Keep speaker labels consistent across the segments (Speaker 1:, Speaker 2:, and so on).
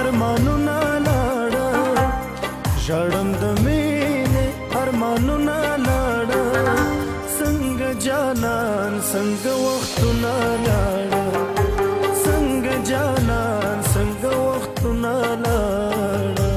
Speaker 1: ارمانونه لاړه ژړم د مینې ارمانونه لاړه څنګه جانان څنګه وختونه لاړه څنګه جانان څنګه وختونه لاړه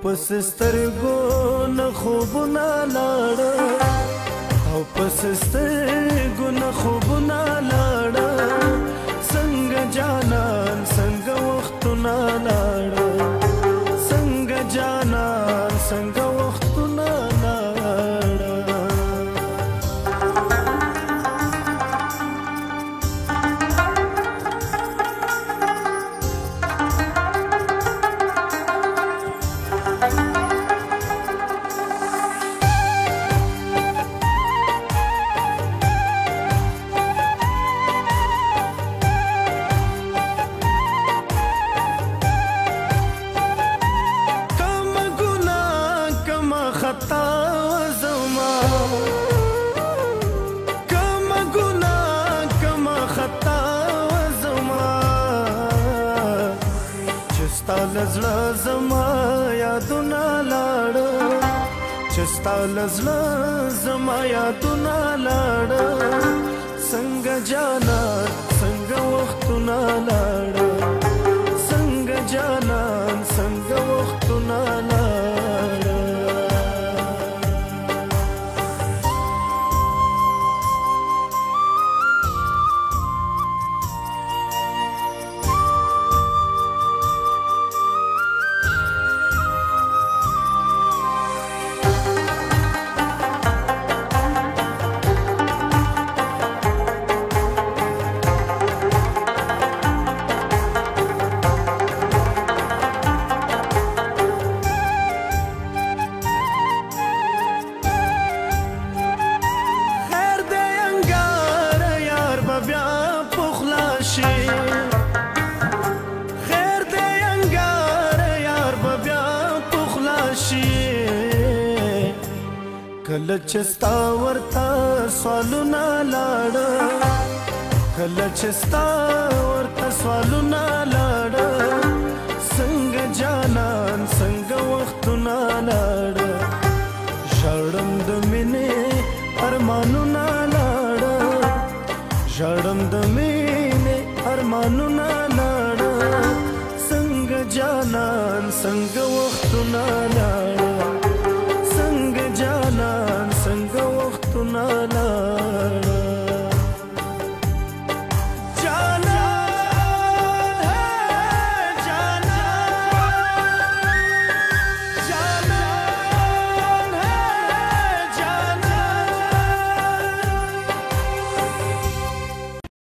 Speaker 1: پس سترګو نه خوبونه لاړه او پس سترګو نه خوبونه لاړه څنګه جانان څنګه وختونه لاړه څنګه جانان څنګه وختونه لاړه خطا زما کم ګناه کم خطا زما چې ستا له زړه زما یادونه لاړه چې ستا له زړه زما یادونه لاړه څنګه جانان څنګه وختونه لاړه څنګه جانان څنګه وختونه لاړه خیر دی انګار یار به بیا پخلا شي کله چې ستا ورته سوالونه لاړه کله چې ستا ورته سوالونه لاړه څنګه جانان څنګه وختونه لاړه ژړم د مینې ارمانونه لاړه ژړم د مینې ارمانونه لاړه څنګه جانان څنګه وختونه لاړه